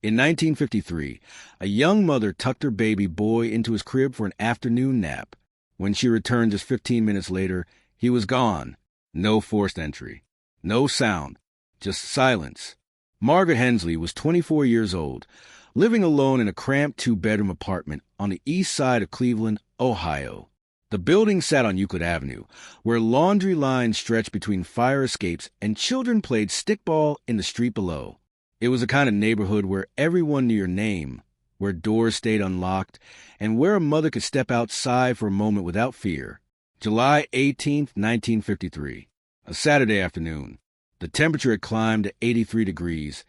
In 1953, a young mother tucked her baby boy into his crib for an afternoon nap. When she returned just 15 minutes later, he was gone. No forced entry. No sound. Just silence. Margaret Hensley was 24 years old, living alone in a cramped two-bedroom apartment on the east side of Cleveland, Ohio. The building sat on Euclid Avenue, where laundry lines stretched between fire escapes and children played stickball in the street below. It was a kind of neighborhood where everyone knew your name, where doors stayed unlocked, and where a mother could step outside for a moment without fear. July 18, 1953, a Saturday afternoon. The temperature had climbed to 83 degrees,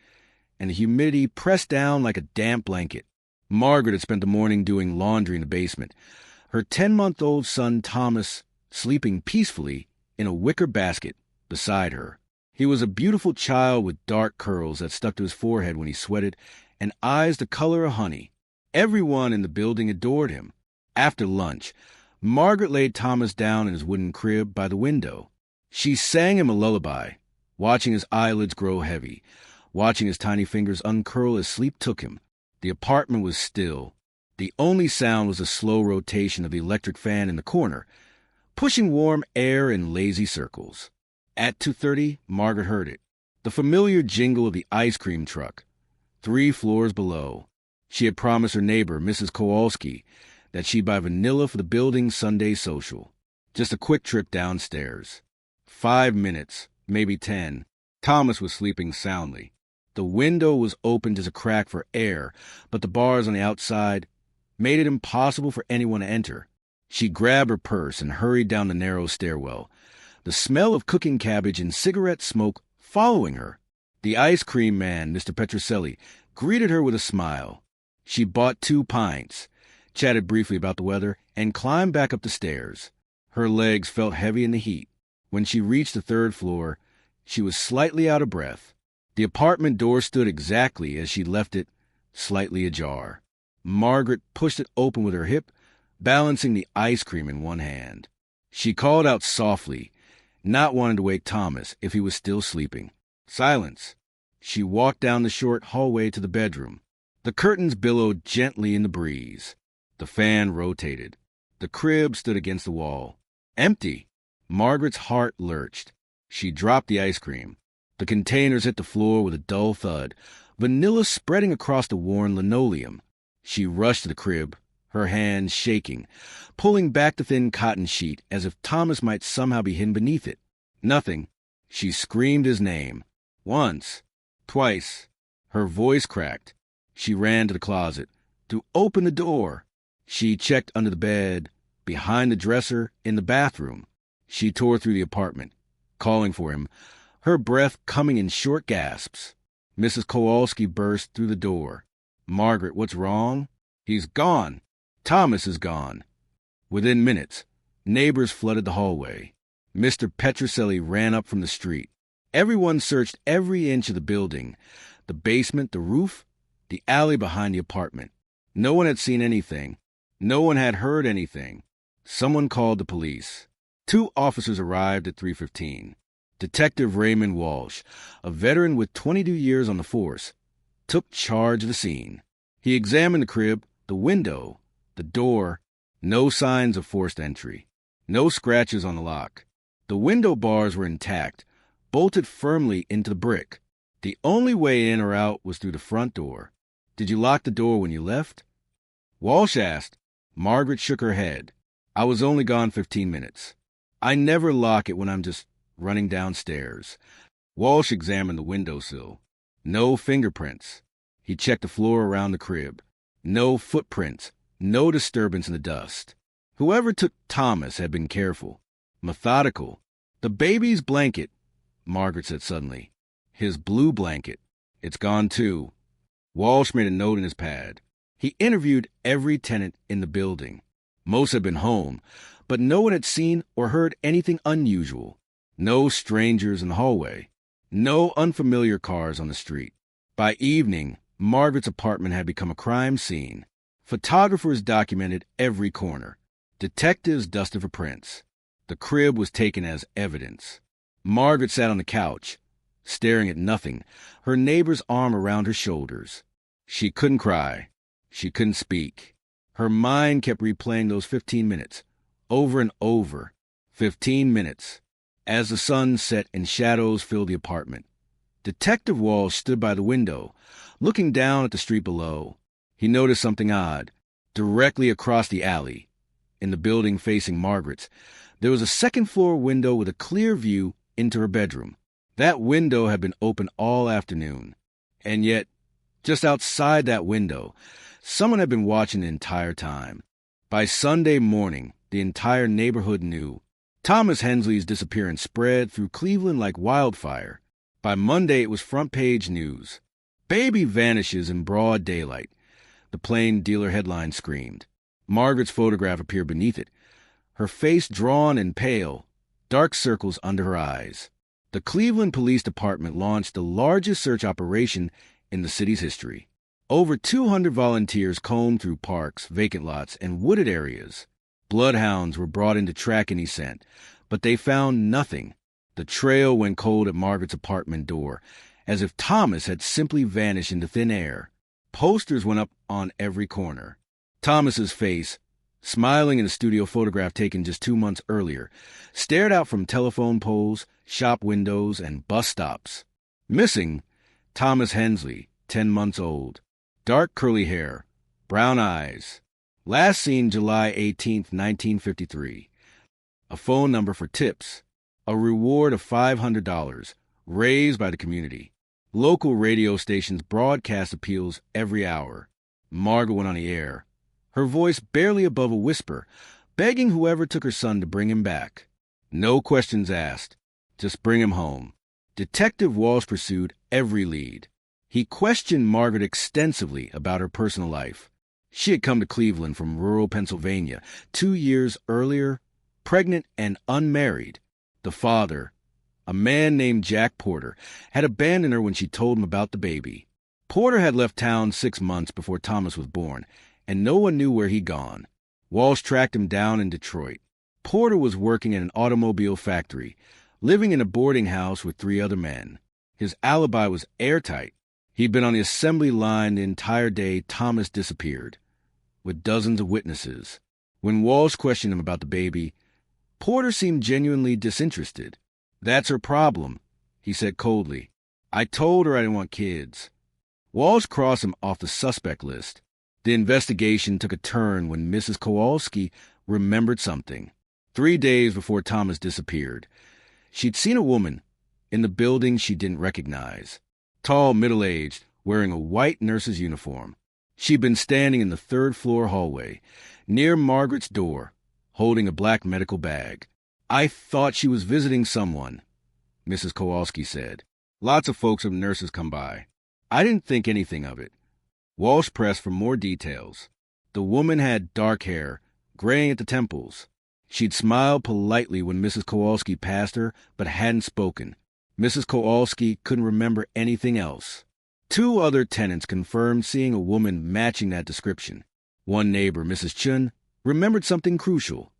and the humidity pressed down like a damp blanket. Margaret had spent the morning doing laundry in the basement, her 10-month-old son Thomas sleeping peacefully in a wicker basket beside her. He was a beautiful child with dark curls that stuck to his forehead when he sweated and eyes the color of honey. Everyone in the building adored him. After lunch, Margaret laid Thomas down in his wooden crib by the window. She sang him a lullaby, watching his eyelids grow heavy, watching his tiny fingers uncurl as sleep took him. The apartment was still. The only sound was the slow rotation of the electric fan in the corner, pushing warm air in lazy circles. At 2:30, Margaret heard it, the familiar jingle of the ice cream truck, 3 floors below. She had promised her neighbor, Mrs. Kowalski, that she'd buy vanilla for the building's Sunday social. Just a quick trip downstairs. 5 minutes, maybe 10. Thomas was sleeping soundly. The window was opened as a crack for air, but the bars on the outside made it impossible for anyone to enter. She grabbed her purse and hurried down the narrow stairwell, the smell of cooking cabbage and cigarette smoke following her. The ice cream man, Mr. Petroselli, greeted her with a smile. She bought 2 pints, chatted briefly about the weather, and climbed back up the stairs. Her legs felt heavy in the heat. When she reached the 3rd floor, she was slightly out of breath. The apartment door stood exactly as she left it, slightly ajar. Margaret pushed it open with her hip, balancing the ice cream in one hand. She called out softly, not wanting to wake Thomas if he was still sleeping. Silence. She walked down the short hallway to the bedroom. The curtains billowed gently in the breeze. The fan rotated. The crib stood against the wall. Empty. Margaret's heart lurched. She dropped the ice cream. The containers hit the floor with a dull thud, vanilla spreading across the worn linoleum. She rushed to the crib, her hands shaking, pulling back the thin cotton sheet as if Thomas might somehow be hidden beneath it. Nothing. She screamed his name. Once. Twice. Her voice cracked. She ran to the closet. To open the door. She checked under the bed, behind the dresser, in the bathroom. She tore through the apartment, calling for him, her breath coming in short gasps. Mrs. Kowalski burst through the door. Margaret, what's wrong? He's gone. Thomas is gone. Within minutes, neighbors flooded the hallway. Mr. Petroselli ran up from the street. Everyone searched every inch of the building, the basement, the roof, the alley behind the apartment. No one had seen anything. No one had heard anything. Someone called the police. 2 officers arrived at 3:15. Detective Raymond Walsh, a veteran with 22 years on the force, took charge of the scene. He examined the crib, the window, the door. No signs of forced entry. No scratches on the lock. The window bars were intact, bolted firmly into the brick. The only way in or out was through the front door. Did you lock the door when you left? Walsh asked. Margaret shook her head. I was only gone 15 minutes. I never lock it when I'm just running downstairs. Walsh examined the windowsill. No fingerprints. He checked the floor around the crib. No footprints. No disturbance in the dust. Whoever took Thomas had been careful, methodical. The baby's blanket, Margaret said suddenly. His blue blanket. It's gone too. Walsh made a note in his pad. He interviewed every tenant in the building. Most had been home, but no one had seen or heard anything unusual. No strangers in the hallway. No unfamiliar cars on the street. By evening, Margaret's apartment had become a crime scene. Photographers documented every corner. Detectives dusted for prints. The crib was taken as evidence. Margaret sat on the couch, staring at nothing, her neighbor's arm around her shoulders. She couldn't cry. She couldn't speak. Her mind kept replaying those 15 minutes, over and over. 15 minutes. As the sun set and shadows filled the apartment, Detective Walsh stood by the window, looking down at the street below. He noticed something odd. Directly across the alley, in the building facing Margaret's, there was a second-floor window with a clear view into her bedroom. That window had been open all afternoon. And yet, just outside that window, someone had been watching the entire time. By Sunday morning, the entire neighborhood knew. Thomas Hensley's disappearance spread through Cleveland like wildfire. By Monday, it was front-page news. Baby vanishes in broad daylight. The plain dealer headline screamed. Margaret's photograph appeared beneath it, her face drawn and pale, dark circles under her eyes. The Cleveland Police Department launched the largest search operation in the city's history. Over 200 volunteers combed through parks, vacant lots, and wooded areas. Bloodhounds were brought in to track any scent, but they found nothing. The trail went cold at Margaret's apartment door, as if Thomas had simply vanished into thin air. Posters went up on every corner. Thomas's face, smiling in a studio photograph taken just 2 months earlier, stared out from telephone poles, shop windows, and bus stops. Missing, Thomas Hensley, 10 months old. Dark curly hair, brown eyes. Last seen July 18, 1953. A phone number for tips. A reward of $500, raised by the community. Local radio stations broadcast appeals every hour. Margaret went on the air, her voice barely above a whisper, begging whoever took her son to bring him back. No questions asked. Just bring him home. Detective Walsh pursued every lead. He questioned Margaret extensively about her personal life. She had come to Cleveland from rural Pennsylvania 2 years earlier, pregnant and unmarried. The father, a man named Jack Porter, had abandoned her when she told him about the baby. Porter had left town 6 months before Thomas was born, and no one knew where he'd gone. Walsh tracked him down in Detroit. Porter was working at an automobile factory, living in a boarding house with 3 other men. His alibi was airtight. He'd been on the assembly line the entire day Thomas disappeared, with dozens of witnesses. When Walsh questioned him about the baby, Porter seemed genuinely disinterested. "That's her problem," he said coldly. "I told her I didn't want kids." Walsh crossed him off the suspect list. The investigation took a turn when Mrs. Kowalski remembered something. 3 days before Thomas disappeared, she'd seen a woman in the building she didn't recognize. Tall, middle-aged, wearing a white nurse's uniform. She'd been standing in the 3rd-floor hallway, near Margaret's door, holding a black medical bag. "I thought she was visiting someone," Mrs. Kowalski said. "Lots of folks and nurses come by. I didn't think anything of it." Walsh pressed for more details. The woman had dark hair, graying at the temples. She'd smiled politely when Mrs. Kowalski passed her, but hadn't spoken. Mrs. Kowalski couldn't remember anything else. 2 other tenants confirmed seeing a woman matching that description. One neighbor, Mrs. Chun, remembered something crucial.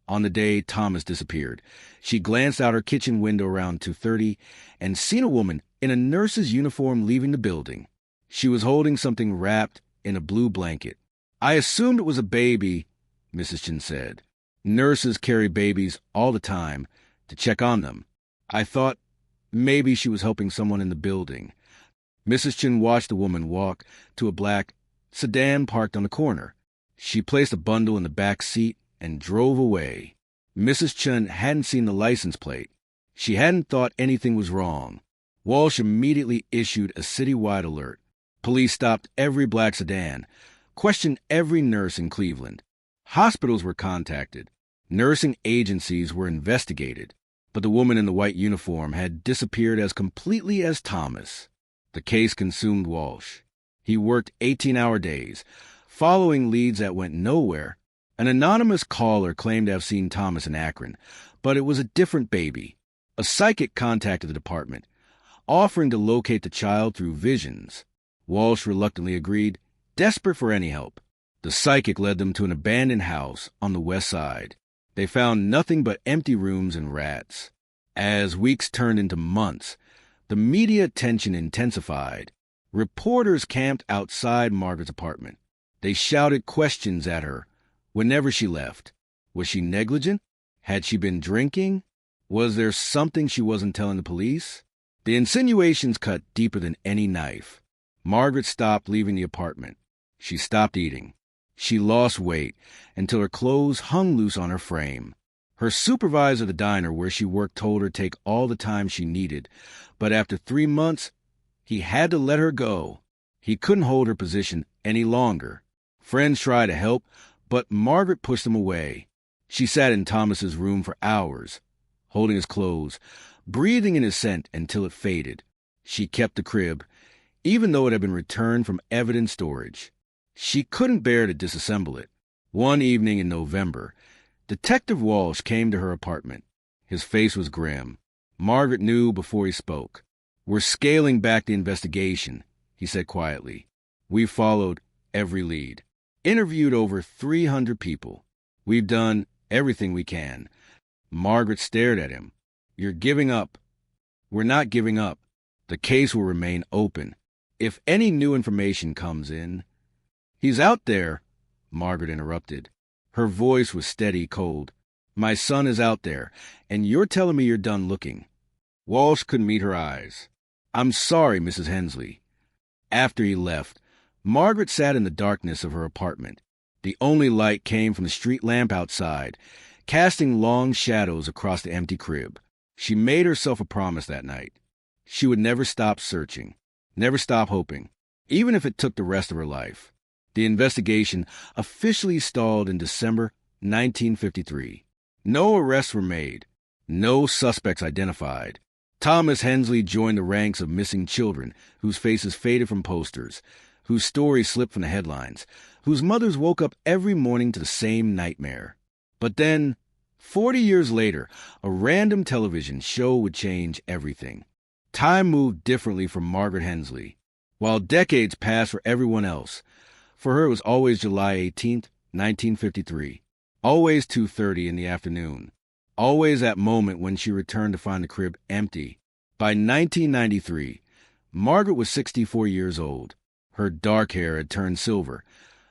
On the day Thomas disappeared, she glanced out her kitchen window around 2:30 and seen a woman in a nurse's uniform leaving the building. She was holding something wrapped in a blue blanket. "I assumed it was a baby," Mrs. Chun said. "Nurses carry babies all the time to check on them. I thought maybe she was helping someone in the building." Mrs. Chun watched the woman walk to a black sedan parked on the corner. She placed a bundle in the back seat and drove away. Mrs. Chun hadn't seen the license plate. She hadn't thought anything was wrong. Walsh immediately issued a citywide alert. Police stopped every black sedan, questioned every nurse in Cleveland. Hospitals were contacted. Nursing agencies were investigated. But the woman in the white uniform had disappeared as completely as Thomas. The case consumed Walsh. He worked 18-hour days, following leads that went nowhere. An anonymous caller claimed to have seen Thomas in Akron, but it was a different baby. A psychic contacted the department, offering to locate the child through visions. Walsh reluctantly agreed, desperate for any help. The psychic led them to an abandoned house on the west side. They found nothing but empty rooms and rats. As weeks turned into months, the media attention intensified. Reporters camped outside Margaret's apartment. They shouted questions at her whenever she left. Was she negligent? Had she been drinking? Was there something she wasn't telling the police? The insinuations cut deeper than any knife. Margaret stopped leaving the apartment. She stopped eating. She lost weight until her clothes hung loose on her frame. Her supervisor at the diner where she worked told her to take all the time she needed, but after 3 months, he had to let her go. He couldn't hold her position any longer. Friends tried to help, but Margaret pushed them away. She sat in Thomas's room for hours, holding his clothes, breathing in his scent until it faded. She kept the crib, even though it had been returned from evidence storage. She couldn't bear to disassemble it. One evening in November, Detective Walsh came to her apartment. His face was grim. Margaret knew before he spoke. "We're scaling back the investigation," he said quietly. "We've followed every lead. Interviewed over 300 people. We've done everything we can." Margaret stared at him. "You're giving up." "We're not giving up. The case will remain open. If any new information comes in—" "He's out there," Margaret interrupted. Her voice was steady, cold. "My son is out there, and you're telling me you're done looking." Walsh couldn't meet her eyes. "I'm sorry, Mrs. Hensley." After he left, Margaret sat in the darkness of her apartment. The only light came from the street lamp outside, casting long shadows across the empty crib. She made herself a promise that night. She would never stop searching, never stop hoping, even if it took the rest of her life. The investigation officially stalled in December 1953. No arrests were made, no suspects identified. Thomas Hensley joined the ranks of missing children whose faces faded from posters, whose stories slipped from the headlines, whose mothers woke up every morning to the same nightmare. But then, 40 years later, a random television show would change everything. Time moved differently for Margaret Hensley. While decades passed for everyone else, for her it was always July 18th, 1953. Always 2:30 in the afternoon. Always that moment when she returned to find the crib empty. By 1993, Margaret was 64 years old. Her dark hair had turned silver,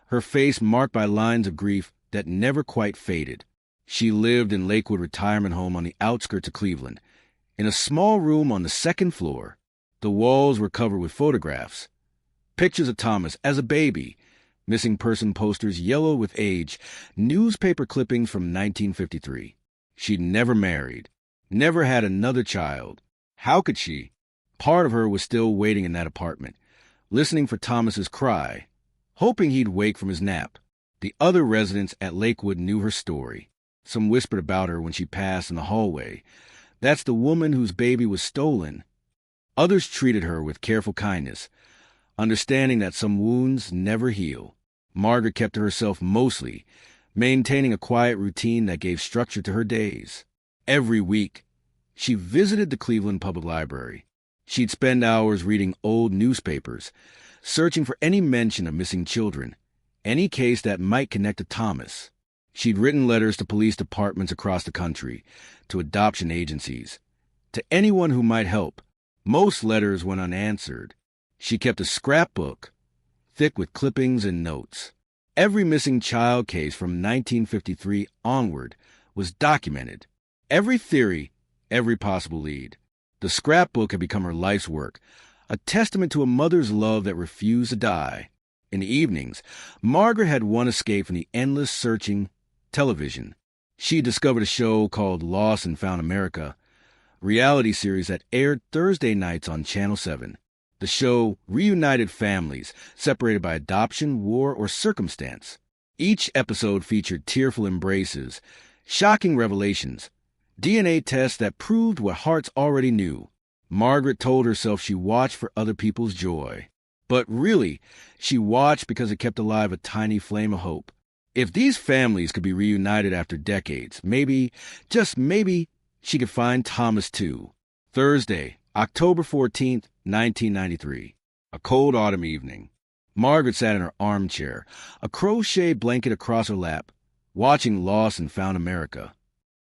her face marked by lines of grief that never quite faded. She lived in Lakewood Retirement Home on the outskirts of Cleveland, in a small room on the second floor. The walls were covered with photographs. Pictures of Thomas as a baby, missing person posters yellow with age, newspaper clippings from 1953. She'd never married, never had another child. How could she? Part of her was still waiting in that apartment, listening for Thomas's cry, hoping he'd wake from his nap. The other residents at Lakewood knew her story. Some whispered about her when she passed in the hallway. "That's the woman whose baby was stolen." Others treated her with careful kindness, understanding that some wounds never heal. Margaret kept to herself mostly, maintaining a quiet routine that gave structure to her days. Every week, she visited the Cleveland Public Library. She'd spend hours reading old newspapers, searching for any mention of missing children, any case that might connect to Thomas. She'd written letters to police departments across the country, to adoption agencies, to anyone who might help. Most letters went unanswered. She kept a scrapbook, thick with clippings and notes. Every missing child case from 1953 onward was documented. Every theory, every possible lead. The scrapbook had become her life's work, a testament to a mother's love that refused to die. In the evenings, Margaret had one escape from the endless searching television. She discovered a show called Lost and Found America, a reality series that aired Thursday nights on Channel 7. The show reunited families separated by adoption, war, or circumstance. Each episode featured tearful embraces, shocking revelations, DNA tests that proved what hearts already knew. Margaret told herself she watched for other people's joy. But really, she watched because it kept alive a tiny flame of hope. If these families could be reunited after decades, maybe, just maybe, she could find Thomas too. Thursday, October 14th, 1993. A cold autumn evening. Margaret sat in her armchair, a crochet blanket across her lap, watching Lost and Found America.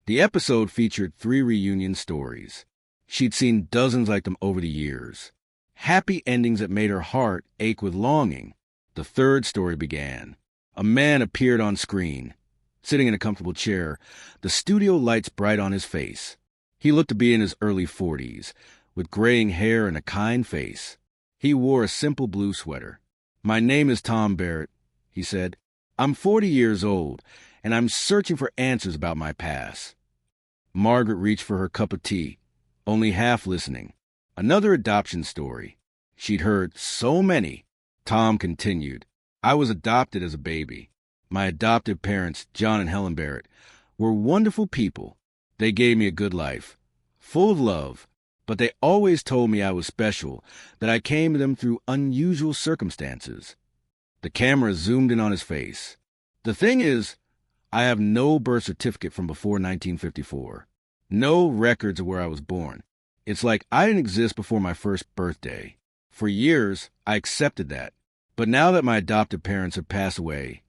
The episode featured 3 reunion stories. She'd seen dozens like them over the years. Happy endings that made her heart ache with longing. The third story began. A man appeared on screen, sitting in a comfortable chair, the studio lights bright on his face. He looked to be in his early 40s, with graying hair and a kind face. He wore a simple blue sweater. "My name is Tom Barrett," he said. "I'm 40 years old, and I'm searching for answers about my past." Margaret reached for her cup of tea, only half listening. Another adoption story. She'd heard so many. Tom continued. "I was adopted as a baby. My adoptive parents, John and Helen Barrett, were wonderful people. They gave me a good life, full of love, but they always told me I was special, that I came to them through unusual circumstances." The camera zoomed in on his face. "The thing is, I have no birth certificate from before 1954. No records of where I was born. It's like I didn't exist before my first birthday. For years, I accepted that. But now that my adoptive parents have passed away,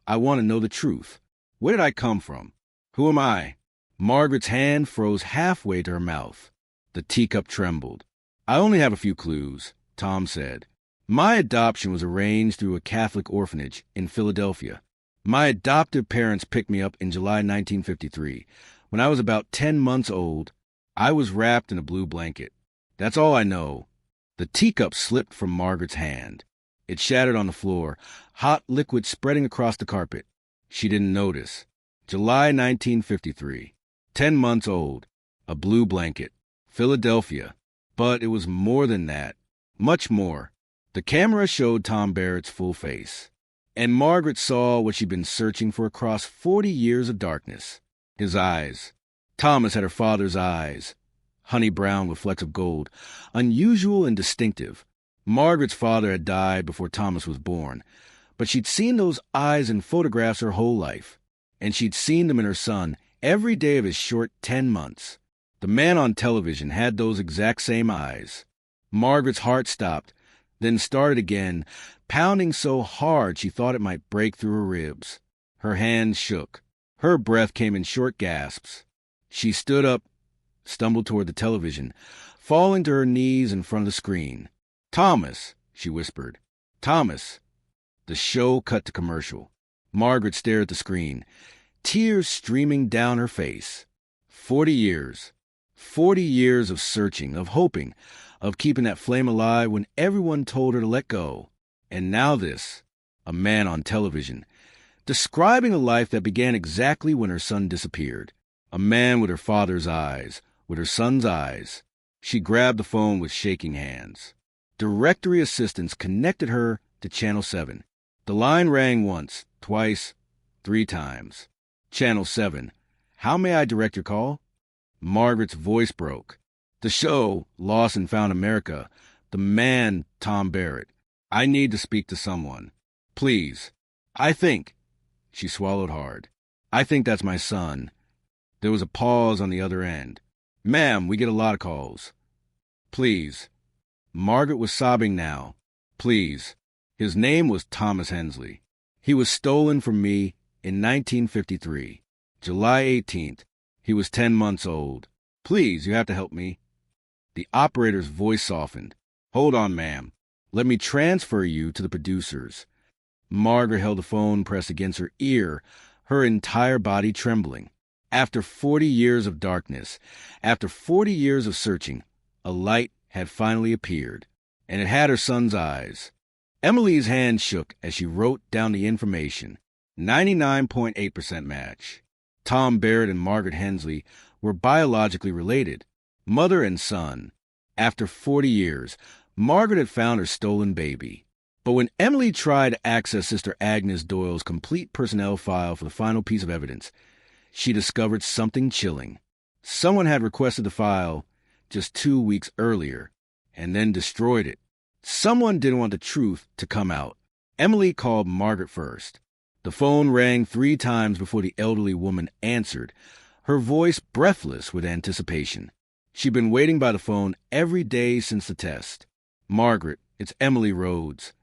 I want to know the truth. Where did I come from? Who am I?" Margaret's hand froze halfway to her mouth. The teacup trembled. "I only have a few clues," Tom said. "My adoption was arranged through a Catholic orphanage in Philadelphia. My adoptive parents picked me up in July 1953. When I was about 10 months old, I was wrapped in a blue blanket. That's all I know." The teacup slipped from Margaret's hand. It shattered on the floor, hot liquid spreading across the carpet. She didn't notice. July 1953. 10 months old. A blue blanket. Philadelphia. But it was more than that. Much more. The camera showed Tom Barrett's full face. And Margaret saw what she'd been searching for across 40 years of darkness. His eyes. Thomas had her father's eyes. Honey brown with flecks of gold. Unusual and distinctive. Margaret's father had died before Thomas was born, but she'd seen those eyes in photographs her whole life, and she'd seen them in her son every day of his short 10 months. The man on television had those exact same eyes. Margaret's heart stopped, then started again, pounding so hard she thought it might break through her ribs. Her hands shook. Her breath came in short gasps. She stood up, stumbled toward the television, falling to her knees in front of the screen. "Thomas," she whispered. "Thomas." The show cut to commercial. Margaret stared at the screen, tears streaming down her face. 40 years. 40 years of searching, of hoping, of keeping that flame alive when everyone told her to let go. And now this, a man on television, describing a life that began exactly when her son disappeared. A man with her father's eyes, with her son's eyes. She grabbed the phone with shaking hands. Directory assistants connected her to Channel 7. The line rang once, twice, 3 times. "Channel 7. How may I direct your call?" Margaret's voice broke. "The show, Lost and Found America. The man, Tom Barrett. I need to speak to someone. Please. I think." She swallowed hard. "I think that's my son." There was a pause on the other end. "Ma'am, we get a lot of calls." "Please." Margaret was sobbing now. "Please." His name was Thomas Hensley. He was stolen from me in 1953. July 18th. He was 10 months old. "Please, you have to help me." The operator's voice softened. "Hold on, ma'am. Let me transfer you to the producers." Margaret held the phone pressed against her ear, her entire body trembling. After 40 years of darkness, after 40 years of searching, a light had finally appeared, and it had her son's eyes. Emily's hand shook as she wrote down the information. 99.8% match. Tom Barrett and Margaret Hensley were biologically related, mother and son. After 40 years, Margaret had found her stolen baby. But when Emily tried to access Sister Agnes Doyle's complete personnel file for the final piece of evidence, she discovered something chilling. Someone had requested the file just 2 weeks earlier, and then destroyed it. Someone didn't want the truth to come out. Emily called Margaret first. The phone rang 3 times before the elderly woman answered, her voice breathless with anticipation. She'd been waiting by the phone every day since the test. "Margaret, it's Emily Rhodes."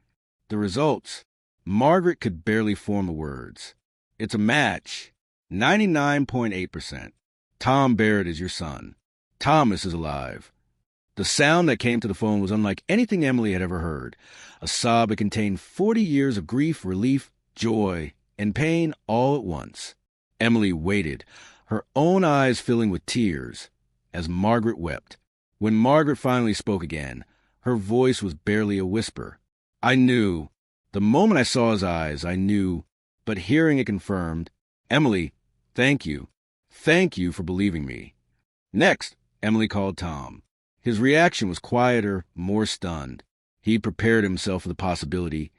The results. Margaret could barely form the words. "It's a match. 99.8%. Tom Barrett is your son. Thomas is alive. The sound that came to the phone was unlike anything Emily had ever heard. A sob that contained 40 years of grief, relief, joy, and pain all at once. Emily waited, her own eyes filling with tears, as Margaret wept. When Margaret finally spoke again, her voice was barely a whisper. I knew. The moment I saw his eyes, I knew, but hearing it confirmed, Emily, thank you. Thank you for believing me. Next, Emily called Tom. His reaction was quieter, more stunned. He'd prepared himself for the possibility,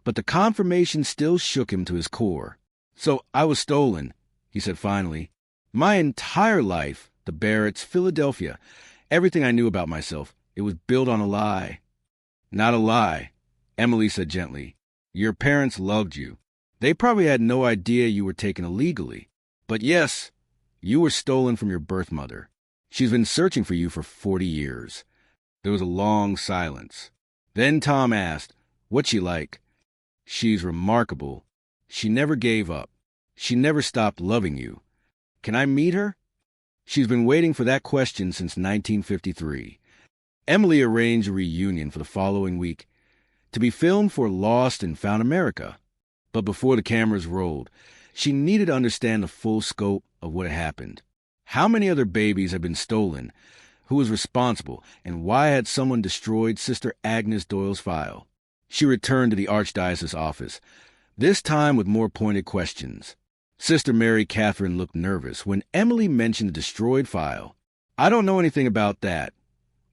but the confirmation still shook him to his core. So I was stolen, he said finally. My entire life, the Barretts, Philadelphia, everything I knew about myself, it was built on a lie. Not a lie, Emily said gently. Your parents loved you. They probably had no idea you were taken illegally. But yes, you were stolen from your birth mother. She's been searching for you for 40 years. There was a long silence. Then Tom asked, what's she like? She's remarkable. She never gave up. She never stopped loving you. Can I meet her? She's been waiting for that question since 1953. Emily arranged a reunion for the following week to be filmed for Lost and Found America. But before the cameras rolled, she needed to understand the full scope of what had happened. How many other babies had been stolen? Who was responsible? And why had someone destroyed Sister Agnes Doyle's file? She returned to the Archdiocese office, this time with more pointed questions. Sister Mary Catherine looked nervous when Emily mentioned the destroyed file. I don't know anything about that,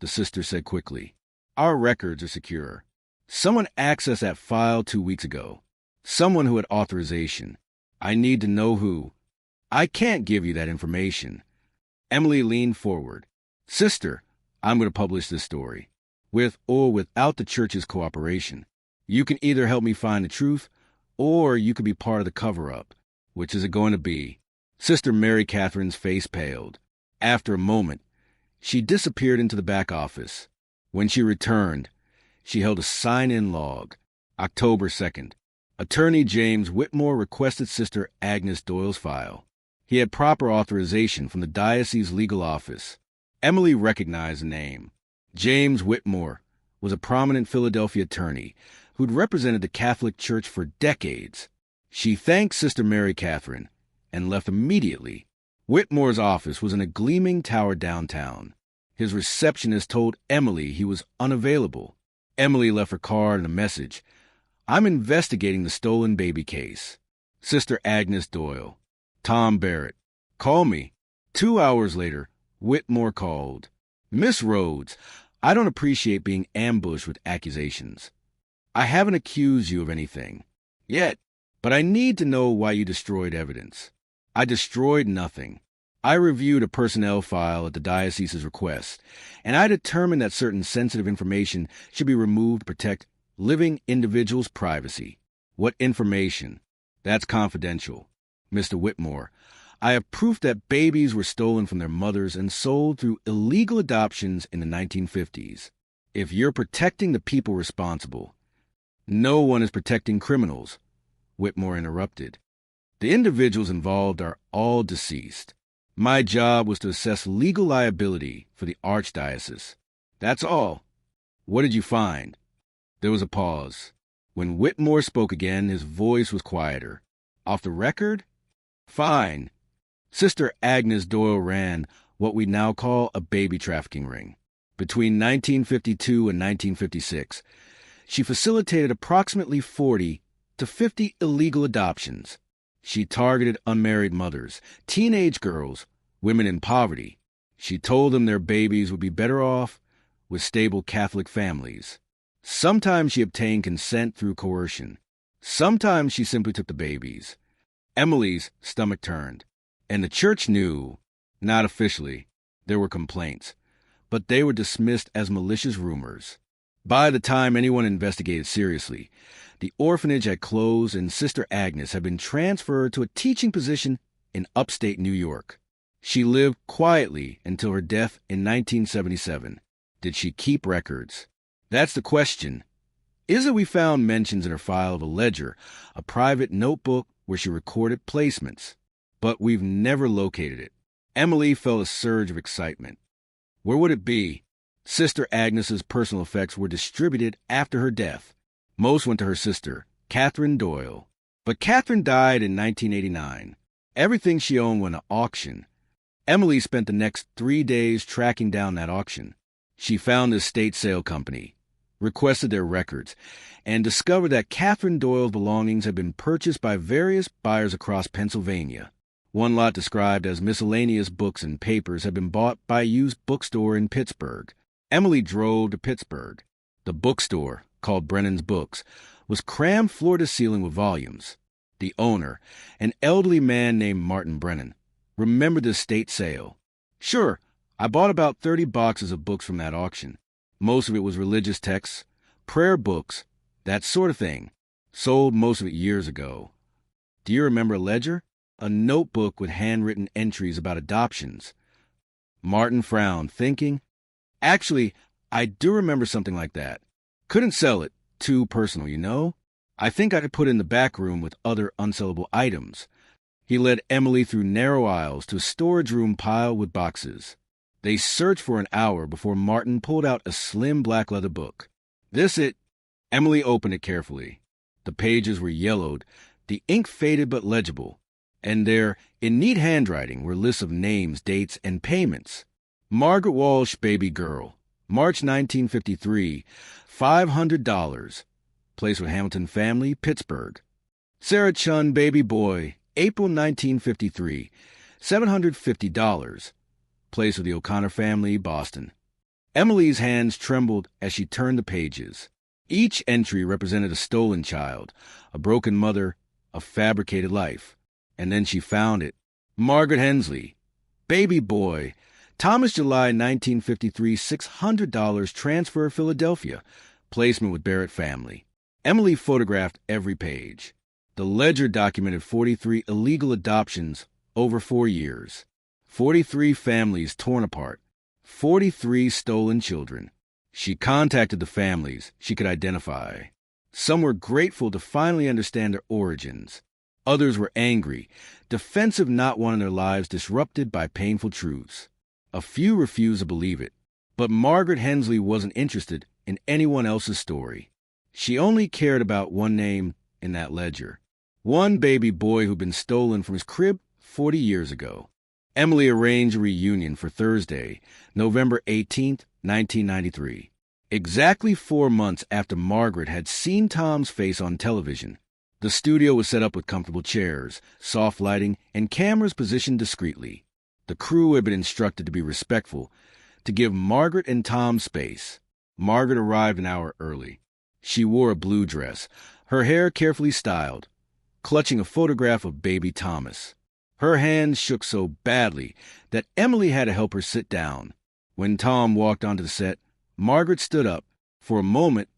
the sister said quickly. Our records are secure. Someone accessed that file 2 weeks ago. Someone who had authorization. I need to know who. I can't give you that information. Emily leaned forward. Sister, I'm going to publish this story, with or without the church's cooperation. You can either help me find the truth, or you could be part of the cover-up. Which is it going to be? Sister Mary Catherine's face paled. After a moment, she disappeared into the back office. When she returned, she held a sign-in log. October 2nd. Attorney James Whitmore requested Sister Agnes Doyle's file. He had proper authorization from the diocese legal office. Emily recognized the name. James Whitmore was a prominent Philadelphia attorney who'd represented the Catholic Church for decades. She thanked Sister Mary Catherine and left immediately. Whitmore's office was in a gleaming tower downtown. His receptionist told Emily he was unavailable. Emily left her card and a message. I'm investigating the stolen baby case. Sister Agnes Doyle. Tom Barrett. Call me. 2 hours later, Whitmore called. Miss Rhodes, I don't appreciate being ambushed with accusations. I haven't accused you of anything. Yet. But I need to know why you destroyed evidence. I destroyed nothing. I reviewed a personnel file at the diocese's request, and I determined that certain sensitive information should be removed to protect living individuals' privacy. What information? That's confidential. Mr. Whitmore, I have proof that babies were stolen from their mothers and sold through illegal adoptions in the 1950s. If you're protecting the people responsible, no one is protecting criminals, Whitmore interrupted. The individuals involved are all deceased. My job was to assess legal liability for the Archdiocese. That's all. What did you find? There was a pause. When Whitmore spoke again, his voice was quieter. Off the record? Fine. Sister Agnes Doyle ran what we now call a baby trafficking ring. Between 1952 and 1956, she facilitated approximately 40 to 50 illegal adoptions. She targeted unmarried mothers, teenage girls, women in poverty. She told them their babies would be better off with stable Catholic families. Sometimes she obtained consent through coercion. Sometimes she simply took the babies. Emily's stomach turned, and the church knew, not officially, there were complaints, but they were dismissed as malicious rumors. By the time anyone investigated seriously, the orphanage had closed and Sister Agnes had been transferred to a teaching position in upstate New York. She lived quietly until her death in 1977. Did she keep records? That's the question. Is it we found mentions in her file of a ledger, a private notebook where she recorded placements, but we've never located it. Emily felt a surge of excitement. Where would it be? Sister Agnes's personal effects were distributed after her death. Most went to her sister, Catherine Doyle. But Catherine died in 1989. Everything she owned went to auction. Emily spent the next 3 days tracking down that auction. She found the estate sale company, requested their records, and discovered that Catherine Doyle's belongings had been purchased by various buyers across Pennsylvania. One lot described as miscellaneous books and papers had been bought by a used bookstore in Pittsburgh. Emily drove to Pittsburgh. The bookstore, called Brennan's Books, was crammed floor to ceiling with volumes. The owner, an elderly man named Martin Brennan, remembered the estate sale. "Sure, I bought about 30 boxes of books from that auction. Most of it was religious texts, prayer books, that sort of thing. Sold most of it years ago." "Do you remember a ledger?" "A notebook with handwritten entries about adoptions." Martin frowned, thinking, "Actually, I do remember something like that. Couldn't sell it. Too personal, you know? I think I could put it in the back room with other unsellable items." He led Emily through narrow aisles to a storage room piled with boxes. They searched for an hour before Martin pulled out a slim black leather book. "This it." Emily opened it carefully. The pages were yellowed, the ink faded but legible, and there, in neat handwriting, were lists of names, dates, and payments. Margaret Walsh, baby girl, March 1953, $500. Place with Hamilton family, Pittsburgh. Sarah Chun, baby boy, April 1953, $750. Place with the O'Connor family, Boston. Emily's hands trembled as she turned the pages. Each entry represented a stolen child, a broken mother, a fabricated life. And then she found it. Margaret Hensley, baby boy, Thomas, July 1953, $600, transfer, Philadelphia. Placement with Barrett family. Emily photographed every page. The ledger documented 43 illegal adoptions over 4 years. 43 families torn apart. 43 stolen children. She contacted the families she could identify. Some were grateful to finally understand their origins. Others were angry, defensive, not wanting their lives disrupted by painful truths. A few refused to believe it. But Margaret Hensley wasn't interested in anyone else's story. She only cared about one name in that ledger. One baby boy who'd been stolen from his crib 40 years ago. Emily arranged a reunion for Thursday, November 18, 1993. Exactly 4 months after Margaret had seen Tom's face on television. The studio was set up with comfortable chairs, soft lighting, and cameras positioned discreetly. The crew had been instructed to be respectful, to give Margaret and Tom space. Margaret arrived an hour early. She wore a blue dress, her hair carefully styled, clutching a photograph of baby Thomas. Her hands shook so badly that Emily had to help her sit down. When Tom walked onto the set, Margaret stood up. For a moment,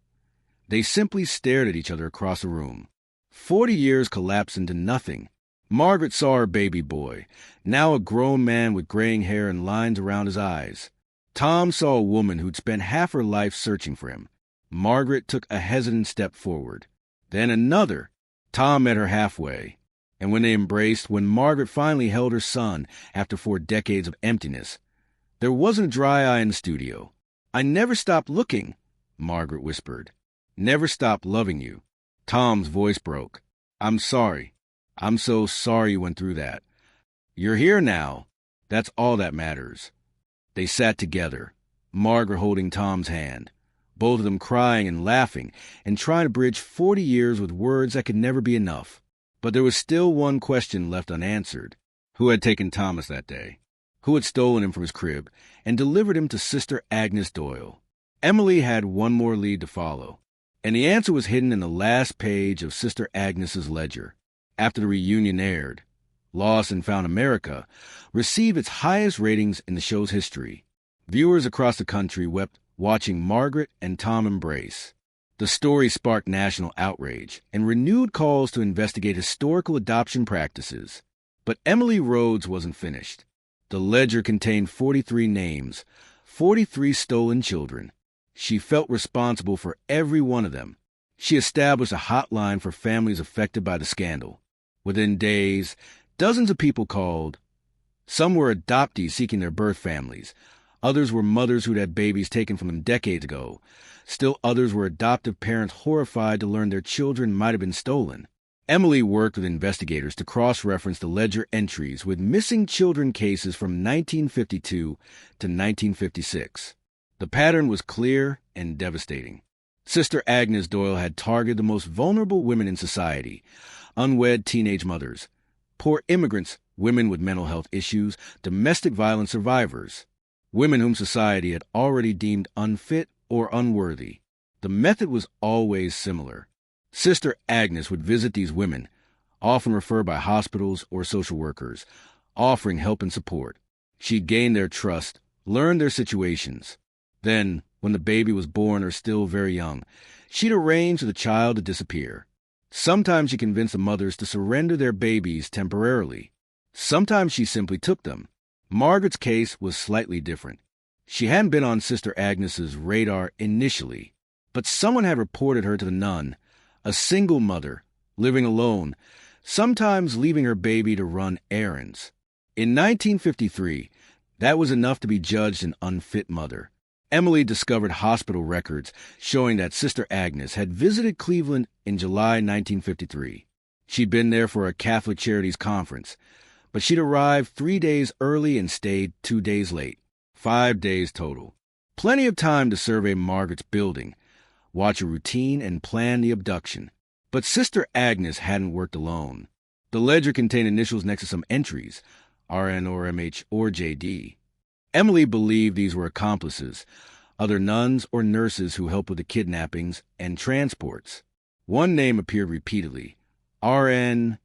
they simply stared at each other across the room. 40 years collapsed into nothing. Margaret saw her baby boy, now a grown man with graying hair and lines around his eyes. Tom saw a woman who'd spent half her life searching for him. Margaret took a hesitant step forward. Then another. Tom met her halfway. And when they embraced, when Margaret finally held her son after 4 decades of emptiness, there wasn't a dry eye in the studio. "I never stopped looking," Margaret whispered. "Never stopped loving you." Tom's voice broke. "I'm sorry. I'm so sorry you went through that. You're here now. That's all that matters." They sat together, Margaret holding Tom's hand, both of them crying and laughing and trying to bridge 40 years with words that could never be enough. But there was still one question left unanswered. Who had taken Thomas that day? Who had stolen him from his crib and delivered him to Sister Agnes Doyle? Emily had one more lead to follow, and the answer was hidden in the last page of Sister Agnes's ledger. After the reunion aired, Lost and Found America received its highest ratings in the show's history. Viewers across the country wept watching Margaret and Tom embrace. The story sparked national outrage and renewed calls to investigate historical adoption practices. But Emily Rhodes wasn't finished. The ledger contained 43 names, 43 stolen children. She felt responsible for every one of them. She established a hotline for families affected by the scandal. Within days, dozens of people called. Some were adoptees seeking their birth families. Others were mothers who'd had babies taken from them decades ago. Still others were adoptive parents horrified to learn their children might have been stolen. Emily worked with investigators to cross-reference the ledger entries with missing children cases from 1952 to 1956. The pattern was clear and devastating. Sister Agnes Doyle had targeted the most vulnerable women in society: unwed teenage mothers, poor immigrants, women with mental health issues, domestic violence survivors, women whom society had already deemed unfit or unworthy. The method was always similar. Sister Agnes would visit these women, often referred by hospitals or social workers, offering help and support. She'd gain their trust, learn their situations. Then, when the baby was born or still very young, she'd arrange for the child to disappear. Sometimes she convinced the mothers to surrender their babies temporarily. Sometimes she simply took them. Margaret's case was slightly different. She hadn't been on Sister Agnes's radar initially, but someone had reported her to the nun, a single mother, living alone, sometimes leaving her baby to run errands. In 1953, that was enough to be judged an unfit mother. Emily discovered hospital records showing that Sister Agnes had visited Cleveland in July 1953. She'd been there for a Catholic Charities conference, but she'd arrived 3 days early and stayed 2 days late. 5 days total. Plenty of time to survey Margaret's building, watch a routine, and plan the abduction. But Sister Agnes hadn't worked alone. The ledger contained initials next to some entries, RN or MH or JD. Emily believed these were accomplices, other nuns or nurses who helped with the kidnappings and transports. One name appeared repeatedly, RN.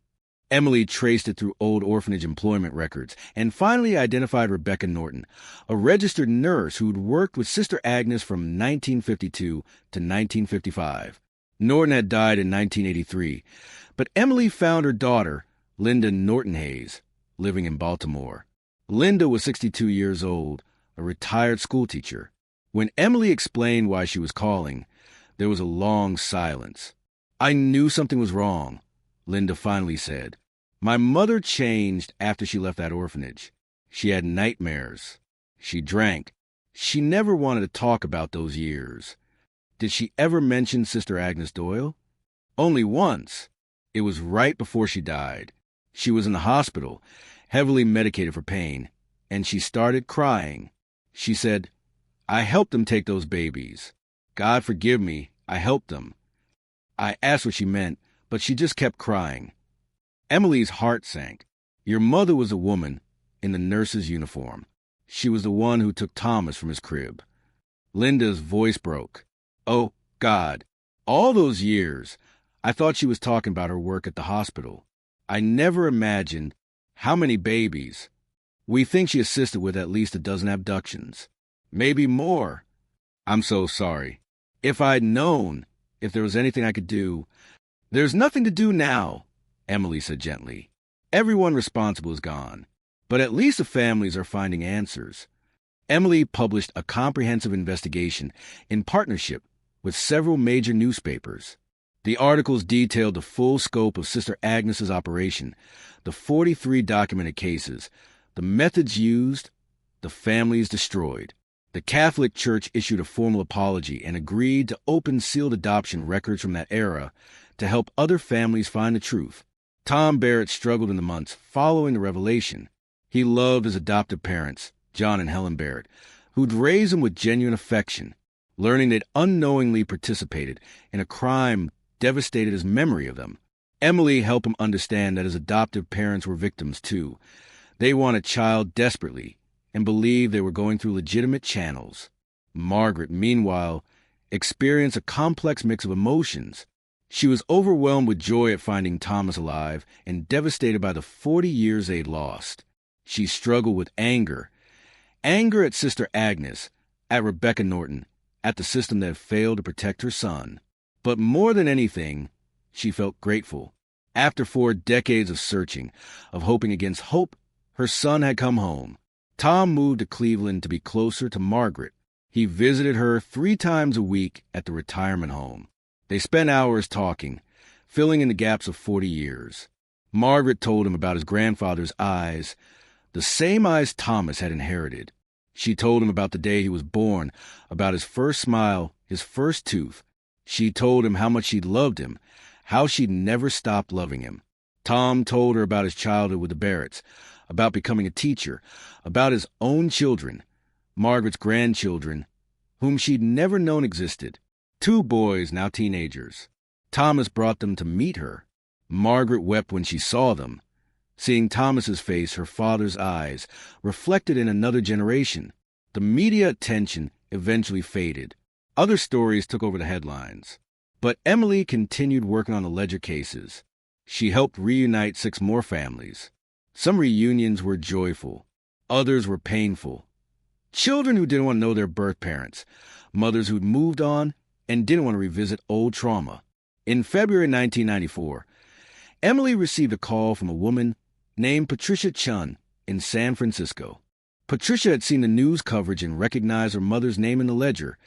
Emily traced it through old orphanage employment records and finally identified Rebecca Norton, a registered nurse who'd worked with Sister Agnes from 1952 to 1955. Norton had died in 1983, but Emily found her daughter, Linda Norton Hayes, living in Baltimore. Linda was 62 years old, a retired schoolteacher. When Emily explained why she was calling, there was a long silence. "I knew something was wrong," Linda finally said. "My mother changed after she left that orphanage. She had nightmares. She drank. She never wanted to talk about those years." Did she ever mention Sister Agnes Doyle? Only once. It was right before she died. She was in the hospital, heavily medicated for pain, and she started crying. She said, "I helped them take those babies. God forgive me, I helped them." I asked what she meant, but she just kept crying. Emily's heart sank. Your mother was a woman in the nurse's uniform. She was the one who took Thomas from his crib. Linda's voice broke. "Oh, God, all those years, I thought she was talking about her work at the hospital. I never imagined how many babies. We think she assisted with at least a dozen abductions. Maybe more. I'm so sorry. If I'd known, if there was anything I could do." "There's nothing to do now," Emily said gently. "Everyone responsible is gone, but at least the families are finding answers." Emily published a comprehensive investigation in partnership with several major newspapers. The articles detailed the full scope of Sister Agnes's operation, the 43 documented cases, the methods used, the families destroyed. The Catholic Church issued a formal apology and agreed to open sealed adoption records from that era to help other families find the truth. Tom Barrett struggled in the months following the revelation. He loved his adoptive parents, John and Helen Barrett, who'd raised him with genuine affection. Learning they'd unknowingly participated in a crime devastated his memory of them. Emily helped him understand that his adoptive parents were victims too. They wanted a child desperately and believed they were going through legitimate channels. Margaret, meanwhile, experienced a complex mix of emotions. She was overwhelmed with joy at finding Thomas alive and devastated by the 40 years they'd lost. She struggled with anger at Sister Agnes, at Rebecca Norton, at the system that had failed to protect her son. But more than anything, she felt grateful. After 4 decades of searching, of hoping against hope, her son had come home. Tom moved to Cleveland to be closer to Margaret. He visited her 3 times a week at the retirement home. They spent hours talking, filling in the gaps of 40 years. Margaret told him about his grandfather's eyes, the same eyes Thomas had inherited. She told him about the day he was born, about his first smile, his first tooth. She told him how much she loved him, how she'd never stopped loving him. Tom told her about his childhood with the Barretts, about becoming a teacher, about his own children, Margaret's grandchildren, whom she'd never known existed. 2 boys, now teenagers. Thomas brought them to meet her. Margaret wept when she saw them. Seeing Thomas's face, her father's eyes, reflected in another generation. The media attention eventually faded. Other stories took over the headlines. But Emily continued working on the Ledger cases. She helped reunite 6 more families. Some reunions were joyful. Others were painful. Children who didn't want to know their birth parents. Mothers who'd moved on and didn't want to revisit old trauma. In February 1994, Emily received a call from a woman named Patricia Chun in San Francisco. Patricia had seen the news coverage and recognized her mother's name in the ledger.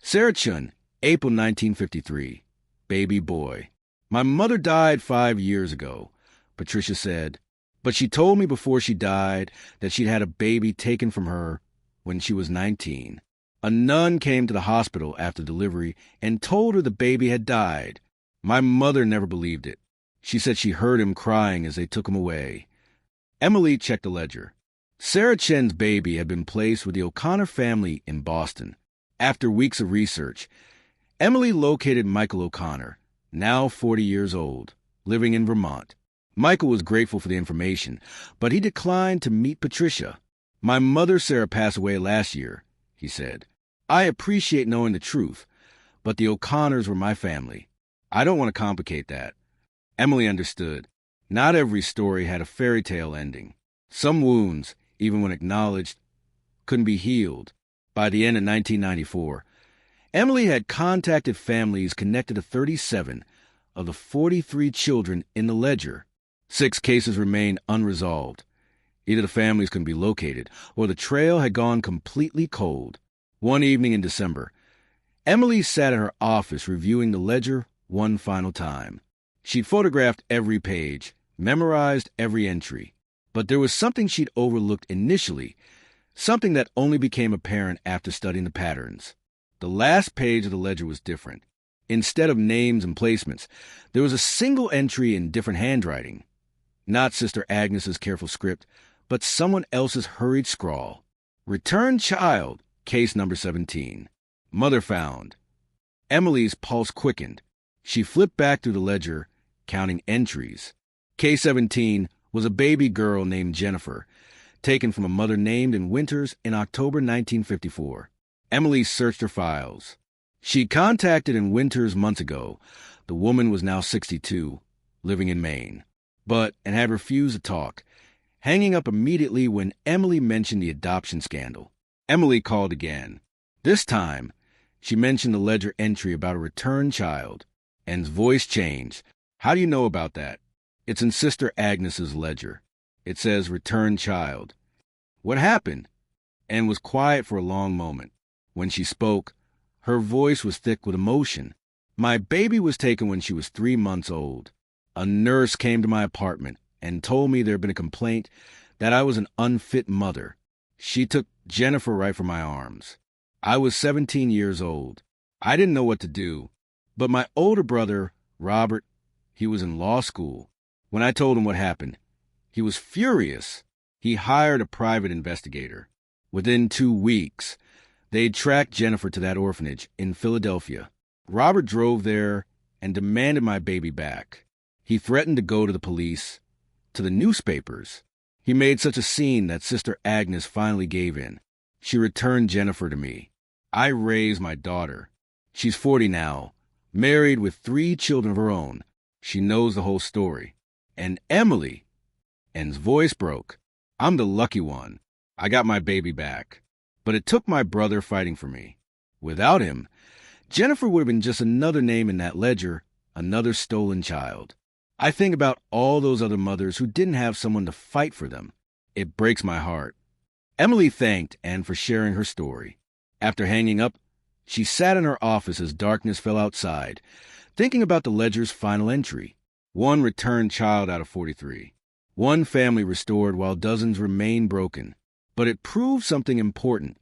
Sarah Chun, April 1953. Baby boy. My mother died 5 years ago, Patricia said, but she told me before she died that she'd had a baby taken from her when she was 19. A nun came to the hospital after delivery and told her the baby had died. My mother never believed it. She said she heard him crying as they took him away. Emily checked the ledger. Sarah Chen's baby had been placed with the O'Connor family in Boston. After weeks of research, Emily located Michael O'Connor, now 40 years old, living in Vermont. Michael was grateful for the information, but he declined to meet Patricia. My mother, Sarah, passed away last year, he said. I appreciate knowing the truth, but the O'Connors were my family. I don't want to complicate that. Emily understood. Not every story had a fairy tale ending. Some wounds, even when acknowledged, couldn't be healed. By the end of 1994, Emily had contacted families connected to 37 of the 43 children in the ledger. 6 cases remained unresolved. Either the families couldn't be located, or the trail had gone completely cold. One evening in December, Emily sat in her office reviewing the ledger one final time. She'd photographed every page, memorized every entry. But there was something she'd overlooked initially, something that only became apparent after studying the patterns. The last page of the ledger was different. Instead of names and placements, there was a single entry in different handwriting. Not Sister Agnes's careful script, but someone else's hurried scrawl. Returned child, case number 17. Mother found. Emily's pulse quickened. She flipped back through the ledger, counting entries. Case 17 was a baby girl named Jennifer, taken from a mother named in Winters in October 1954. Emily searched her files. She contacted in Winters months ago. The woman was now 62, living in Maine, and had refused to talk, hanging up immediately when Emily mentioned the adoption scandal. Emily called again. This time, she mentioned the ledger entry about a returned child, and voice changed. How do you know about that? It's in Sister Agnes's ledger. It says returned child. What happened? And was quiet for a long moment. When she spoke, her voice was thick with emotion. My baby was taken when she was 3 months old. A nurse came to my apartment and told me there had been a complaint that I was an unfit mother. She took Jennifer right from my arms. I was 17 years old. I didn't know what to do. But my older brother, Robert, he was in law school. When I told him what happened, he was furious. He hired a private investigator. Within 2 weeks, they'd tracked Jennifer to that orphanage in Philadelphia. Robert drove there and demanded my baby back. He threatened to go to the police, to the newspapers. He made such a scene that Sister Agnes finally gave in. She returned Jennifer to me. I raised my daughter. She's 40 now, married with 3 children of her own. She knows the whole story. And Emily, N's voice broke. I'm the lucky one. I got my baby back. But it took my brother fighting for me. Without him, Jennifer would have been just another name in that ledger, another stolen child. I think about all those other mothers who didn't have someone to fight for them. It breaks my heart. Emily thanked Anne for sharing her story. After hanging up, she sat in her office as darkness fell outside, thinking about the ledger's final entry. 1 returned child out of 43. 1 family restored while dozens remain broken. But it proved something important.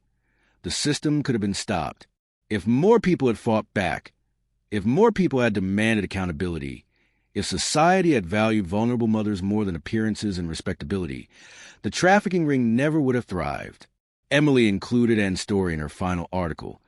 The system could have been stopped. If more people had fought back, if more people had demanded accountability, if society had valued vulnerable mothers more than appearances and respectability, the trafficking ring never would have thrived. Emily included Ann's story in her final article,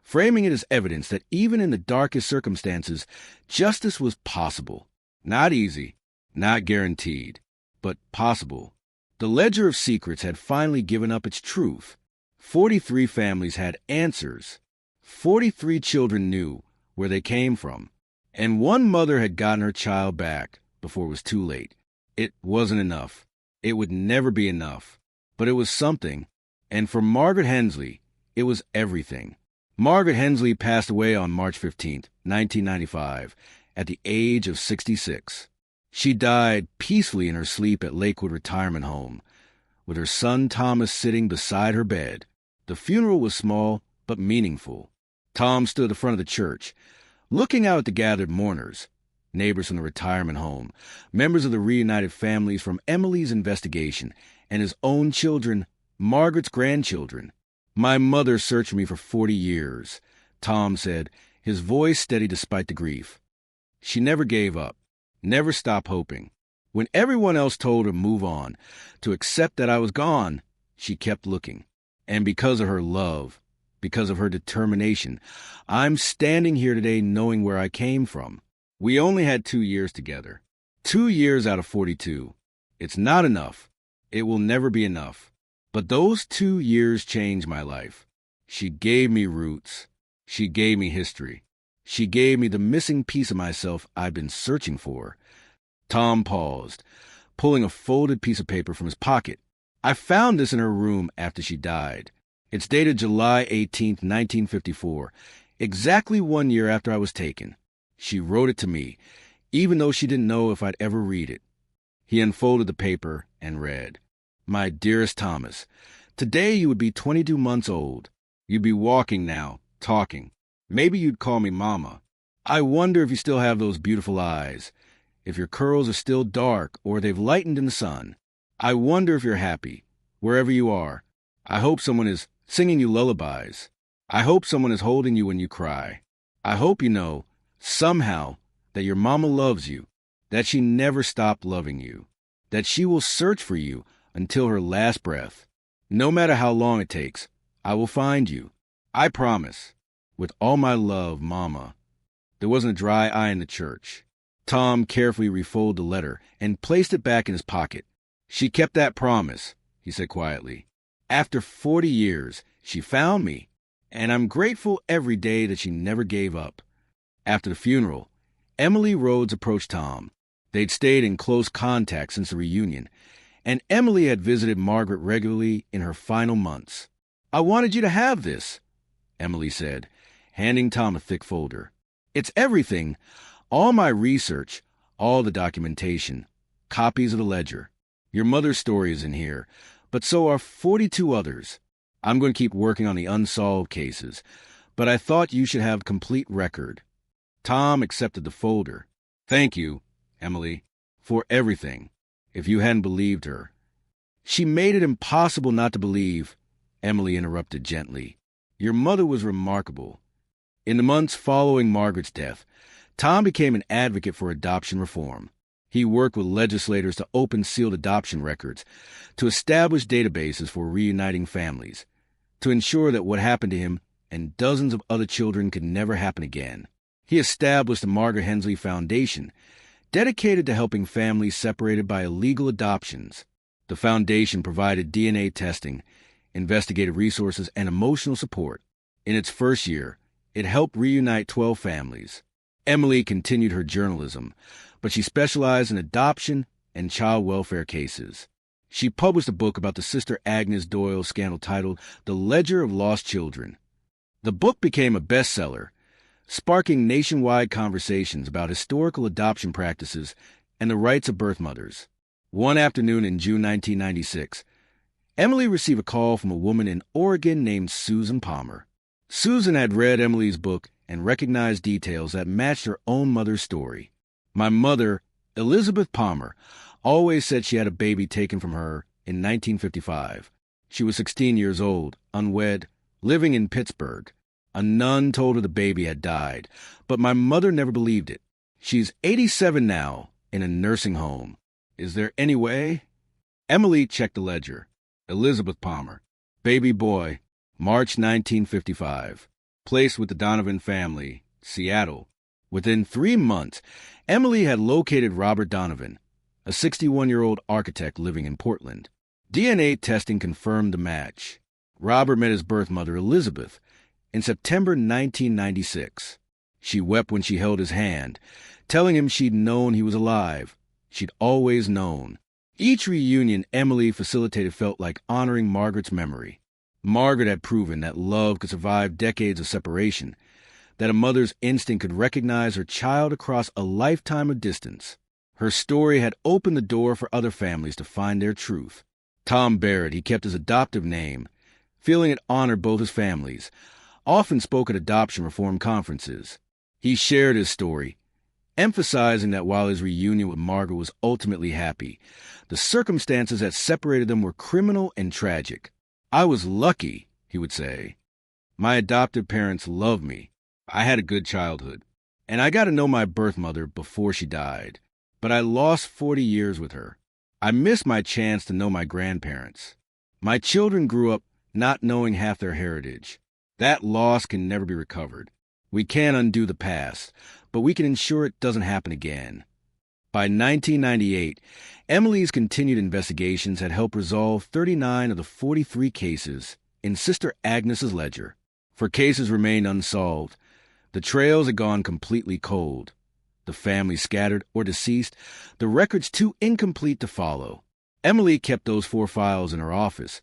framing it as evidence that even in the darkest circumstances, justice was possible. Not easy, not guaranteed, but possible. The Ledger of Secrets had finally given up its truth. 43 families had answers. 43 children knew where they came from. And one mother had gotten her child back before it was too late. It wasn't enough. It would never be enough. But it was something. And for Margaret Hensley, it was everything. Margaret Hensley passed away on March 15, 1995, at the age of 66. She died peacefully in her sleep at Lakewood Retirement Home, with her son Thomas sitting beside her bed. The funeral was small but meaningful. Tom stood at the front of the church, looking out at the gathered mourners, neighbors from the retirement home, members of the reunited families from Emily's investigation, and his own children, Margaret's grandchildren. "My mother searched for me for 40 years, Tom said, his voice steady despite the grief. She never gave up, never stopped hoping. When everyone else told her to move on, to accept that I was gone, she kept looking. And because of her love, because of her determination, I'm standing here today knowing where I came from. We only had 2 years together. 2 years out of 42. It's not enough. It will never be enough. But those 2 years changed my life. She gave me roots. She gave me history. She gave me the missing piece of myself I've been searching for." Tom paused, pulling a folded piece of paper from his pocket. "I found this in her room after she died. It's dated July 18, 1954, exactly 1 year after I was taken. She wrote it to me, even though she didn't know if I'd ever read it." He unfolded the paper and read, "My dearest Thomas, today you would be 22 months old. You'd be walking now, talking. Maybe you'd call me Mama. I wonder if you still have those beautiful eyes, if your curls are still dark or they've lightened in the sun. I wonder if you're happy, wherever you are. I hope someone is singing you lullabies. I hope someone is holding you when you cry. I hope you know, somehow, that your mama loves you, that she never stopped loving you, that she will search for you until her last breath. No matter how long it takes, I will find you. I promise. With all my love, Mama." There wasn't a dry eye in the church. Tom carefully refolded the letter and placed it back in his pocket. "She kept that promise," he said quietly. "After 40 years, she found me, and I'm grateful every day that she never gave up." After the funeral, Emily Rhodes approached Tom. They'd stayed in close contact since the reunion, and Emily had visited Margaret regularly in her final months. "I wanted you to have this," Emily said, handing Tom a thick folder. "It's everything. All my research, all the documentation, copies of the ledger. Your mother's story is in here, but so are 42 others. I'm going to keep working on the unsolved cases, but I thought you should have a complete record." Tom accepted the folder. "Thank you, Emily, for everything. If you hadn't believed her." "She made it impossible not to believe," Emily interrupted gently. "Your mother was remarkable." In the months following Margaret's death, Tom became an advocate for adoption reform. He worked with legislators to open sealed adoption records, to establish databases for reuniting families, to ensure that what happened to him and dozens of other children could never happen again. He established the Margaret Hensley Foundation, dedicated to helping families separated by illegal adoptions. The foundation provided DNA testing, investigative resources, and emotional support. In its first year, it helped reunite 12 families. Emily continued her journalism, but she specialized in adoption and child welfare cases. She published a book about the Sister Agnes Doyle scandal titled The Ledger of Lost Children. The book became a bestseller, sparking nationwide conversations about historical adoption practices and the rights of birth mothers. One afternoon in June 1996, Emily received a call from a woman in Oregon named Susan Palmer. Susan had read Emily's book and recognized details that matched her own mother's story. "My mother, Elizabeth Palmer, always said she had a baby taken from her in 1955. She was 16 years old, unwed, living in Pittsburgh. A nun told her the baby had died, but my mother never believed it. She's 87 now, in a nursing home. Is there any way? Emily checked the ledger. Elizabeth Palmer. Baby boy, March 1955. Placed with the Donovan family, Seattle. Within 3 months, Emily had located Robert Donovan, a 61-year-old architect living in Portland. DNA testing confirmed the match. Robert met his birth mother, Elizabeth, in September 1996. She wept when she held his hand, telling him she'd known he was alive. She'd always known. Each reunion Emily facilitated felt like honoring Margaret's memory. Margaret had proven that love could survive decades of separation, that a mother's instinct could recognize her child across a lifetime of distance. Her story had opened the door for other families to find their truth. Tom Barrett, he kept his adoptive name, feeling it honored both his families, often spoke at adoption reform conferences. He shared his story, emphasizing that while his reunion with Margaret was ultimately happy, the circumstances that separated them were criminal and tragic. I was lucky, he would say. My adoptive parents loved me. I had a good childhood, and I got to know my birth mother before she died. But I lost 40 years with her. I missed my chance to know my grandparents. My children grew up not knowing half their heritage. That loss can never be recovered. We can't undo the past, but we can ensure it doesn't happen again. By 1998, Emily's continued investigations had helped resolve 39 of the 43 cases in Sister Agnes's ledger. For cases remained unsolved, the trails had gone completely cold. The family scattered or deceased, the records too incomplete to follow. Emily kept those 4 files in her office,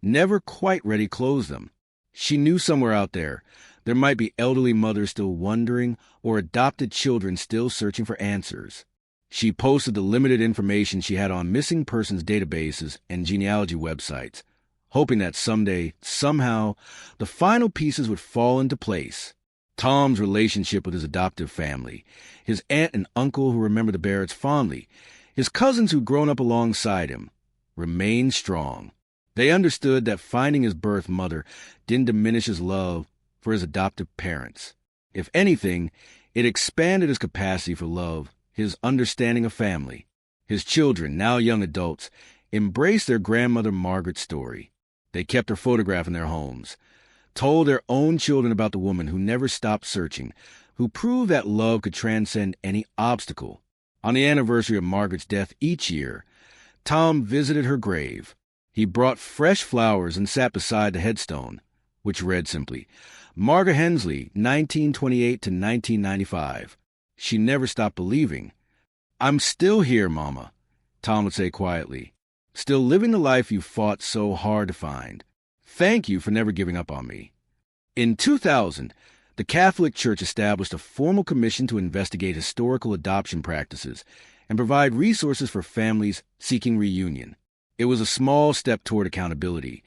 never quite ready to close them. She knew somewhere out there might be elderly mothers still wondering or adopted children still searching for answers. She posted the limited information she had on missing persons databases and genealogy websites, hoping that someday, somehow, the final pieces would fall into place. Tom's relationship with his adoptive family, his aunt and uncle who remembered the Barretts fondly, his cousins who'd grown up alongside him, remained strong. They understood that finding his birth mother didn't diminish his love for his adoptive parents. If anything, it expanded his capacity for love, his understanding of family. His children, now young adults, embraced their grandmother Margaret's story. They kept her photograph in their homes, told their own children about the woman who never stopped searching, who proved that love could transcend any obstacle. On the anniversary of Margaret's death each year, Tom visited her grave. He brought fresh flowers and sat beside the headstone, which read simply, Margaret Hensley, 1928 to 1995. She never stopped believing. I'm still here, Mama, Tom would say quietly, still living the life you fought so hard to find. Thank you for never giving up on me. In 2000, the Catholic Church established a formal commission to investigate historical adoption practices and provide resources for families seeking reunion. It was a small step toward accountability,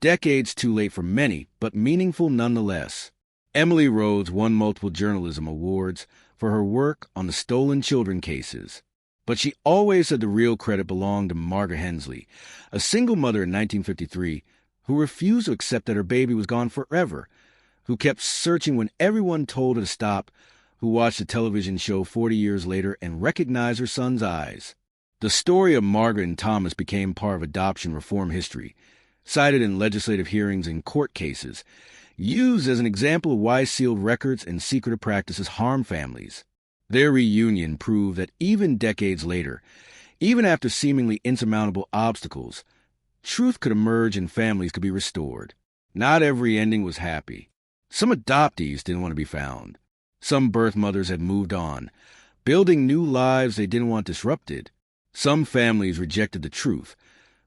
decades too late for many, but meaningful nonetheless. Emily Rhodes won multiple journalism awards for her work on the stolen children cases. But she always said the real credit belonged to Margaret Hensley, a single mother in 1953 who refused to accept that her baby was gone forever, who kept searching when everyone told her to stop, who watched the television show 40 years later and recognized her son's eyes. The story of Margaret and Thomas became part of adoption reform history, cited in legislative hearings and court cases, used as an example of why sealed records and secretive practices harm families. Their reunion proved that even decades later, even after seemingly insurmountable obstacles, truth could emerge and families could be restored. Not every ending was happy. Some adoptees didn't want to be found. Some birth mothers had moved on, building new lives they didn't want disrupted. Some families rejected the truth,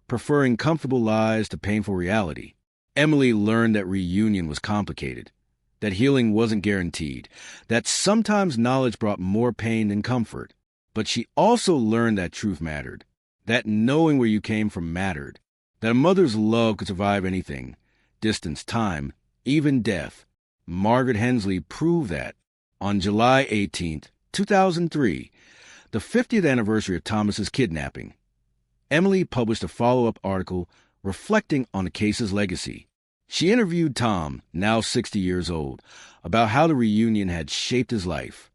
preferring comfortable lies to painful reality. Emily learned that reunion was complicated, that healing wasn't guaranteed, that sometimes knowledge brought more pain than comfort. But she also learned that truth mattered, that knowing where you came from mattered, that a mother's love could survive anything, distance, time, even death. Margaret Hensley proved that. On July 18, 2003, the 50th anniversary of Thomas's kidnapping, Emily published a follow-up article reflecting on the case's legacy. She interviewed Tom, now 60 years old, about how the reunion had shaped his life.